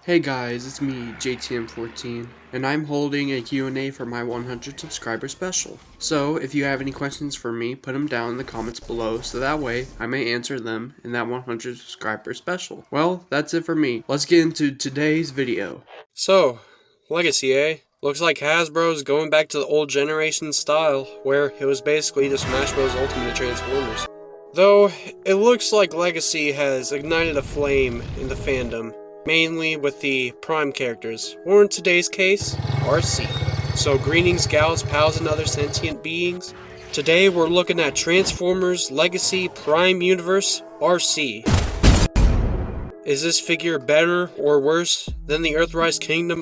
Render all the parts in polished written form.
Hey guys, it's me, JTM14, and I'm holding a Q&A for my 100 subscriber special. So, if you have any questions for me, put them down in the comments below so that way I may answer them in that 100 subscriber special. Well, that's it for me. Let's get into today's video. So, Legacee, eh? Looks like Hasbro's going back to the old generation style, where it was basically just Smash Bros. Ultimate Transformers. Though, it looks like Legacee has ignited a flame in the fandom, mainly with the Prime characters, or in today's case, Arcee. So greetings gals, pals, and other sentient beings. Today we're looking at Transformers Legacee Prime Universe Arcee. Is this figure better or worse than the Earthrise Kingdom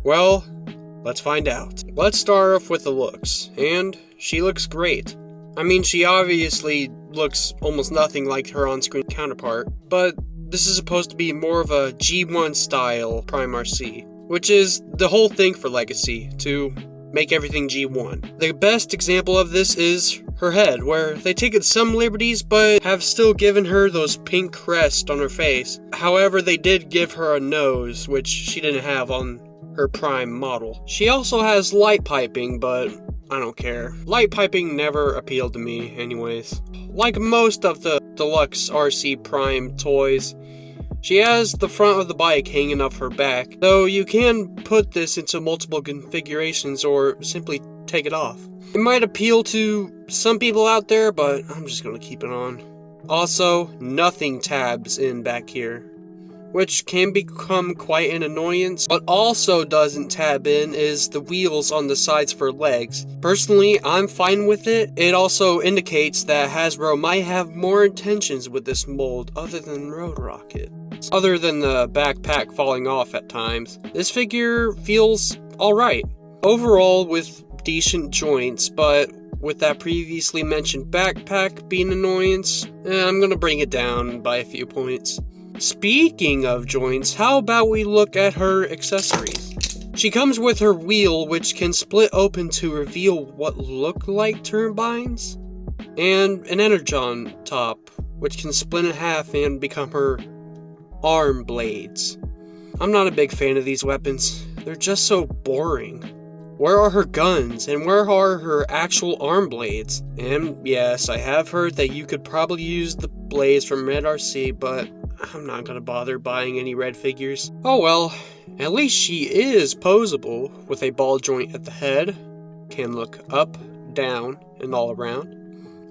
Well, let's find out. Let's start off with the looks, and she looks great. I mean, she obviously looks almost nothing like her on-screen counterpart, but this is supposed to be more of a G1 style Prime Arcee, which is the whole thing for Legacee, to make everything G1. The best example of this is her head, where they taken some liberties but have still given her those pink crests on her face. However, they did give her a nose, which she didn't have on her Prime model. She also has light piping, but I don't care. Light piping never appealed to me anyways. Like most of the deluxe Arcee Prime toys, she has the front of the bike hanging off her back, though you can put this into multiple configurations or simply take it off. It might appeal to some people out there, but I'm just gonna keep it on. Also, nothing tabs in back here, which can become quite an annoyance. What also doesn't tab in is the wheels on the sides for legs. Personally, I'm fine with it. It also indicates that Hasbro might have more intentions with this mold other than Road Rocket. Other than the backpack falling off at times, this figure feels alright. Overall, with decent joints, but with that previously mentioned backpack being an annoyance, I'm gonna bring it down by a few points. Speaking of joints, how about we look at her accessories? She comes with her wheel, which can split open to reveal what look like turbines, and an energon top, which can split in half and become her arm blades. I'm not a big fan of these weapons. They're just so boring. Where are her guns, and where are her actual arm blades? And yes, I have heard that you could probably use the blades from Red Arcee, but I'm not gonna bother buying any red figures. Oh well, at least she is posable, with a ball joint at the head, can look up, down, and all around.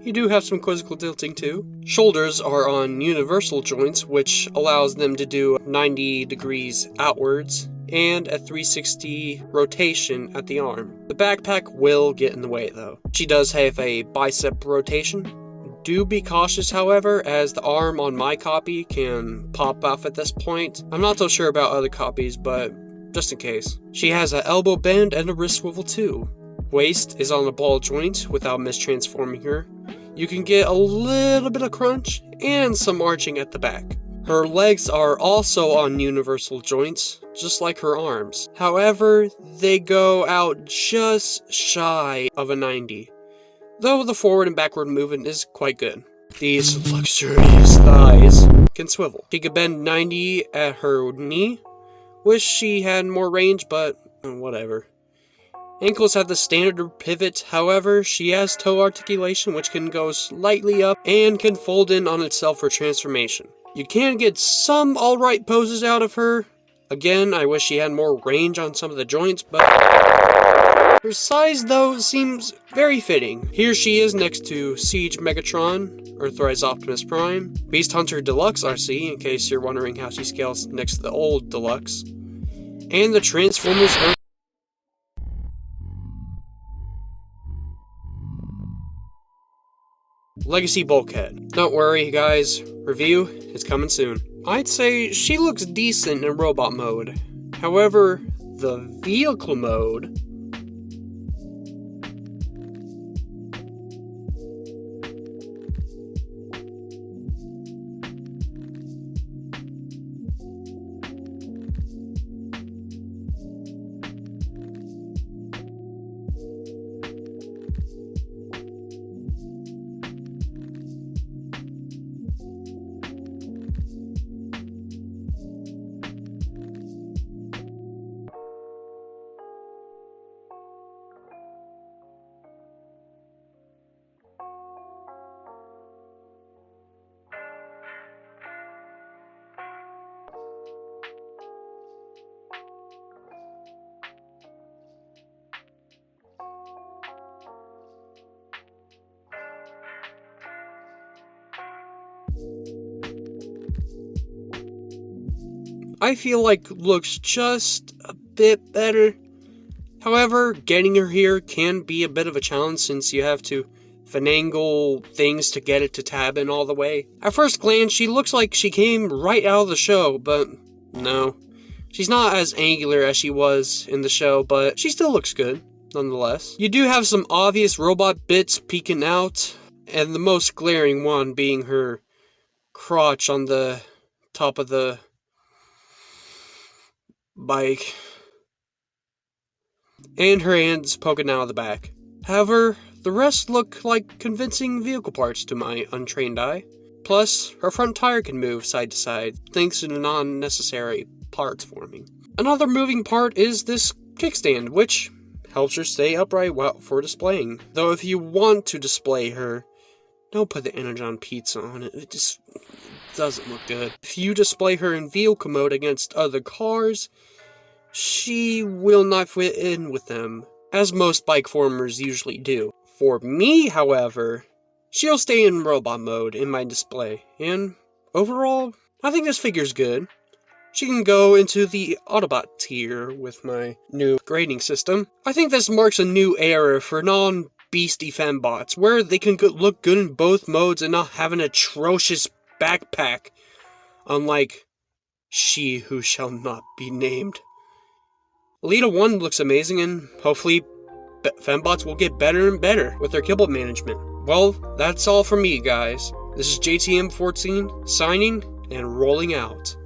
You do have some quizzical tilting too. Shoulders are on universal joints, which allows them to do 90 degrees outwards, and a 360 rotation at the arm. The backpack will get in the way though. She does have a bicep rotation. Do be cautious, however, as the arm on my copy can pop off at this point. I'm not so sure about other copies, but just in case. She has an elbow bend and a wrist swivel too. Waist is on a ball joint without mistransforming her. You can get a little bit of crunch and some arching at the back. Her legs are also on universal joints, just like her arms. However, they go out just shy of a 90. Though the forward and backward movement is quite good. These luxurious thighs can swivel. She could bend 90 at her knee. Wish she had more range, but whatever. Ankles have the standard pivot, however, she has toe articulation which can go slightly up and can fold in on itself for transformation. You can get some alright poses out of her. Again, I wish she had more range on some of the joints, but her size, though, seems very fitting. Here she is next to Siege Megatron, Earthrise Optimus Prime, Beast Hunter Deluxe Arcee, in case you're wondering how she scales next to the old Deluxe, and the Transformers Legacee Bulkhead. Don't worry, guys, review is coming soon. I'd say she looks decent in robot mode. However, the vehicle mode I feel like looks just a bit better. However, getting her here can be a bit of a challenge since you have to finagle things to get it to tab in all the way. At first glance, she looks like she came right out of the show, but no. She's not as angular as she was in the show, but she still looks good, nonetheless. You do have some obvious robot bits peeking out, and the most glaring one being her crotch on the top of the bike, and her hands poking out of the back. However, the rest look like convincing vehicle parts to my untrained eye. Plus, her front tire can move side to side, thanks to the non-necessary parts forming. Another moving part is this kickstand, which helps her stay upright for displaying. Though if you want to display her, don't put the Energon pizza on it. It just doesn't look good. If you display her in vehicle mode against other cars, she will not fit in with them, as most bike formers usually do. For me, however, she'll stay in robot mode in my display, and overall, I think this figure's good. She can go into the Autobot tier with my new grading system. I think this marks a new era for non-beastie fembots, where they can look good in both modes and not have an atrocious backpack, unlike she who shall not be named. Elita 1 looks amazing, and hopefully fembots will get better and better with their kibble management. Well, that's all from me, guys. This is JTM14, signing and rolling out.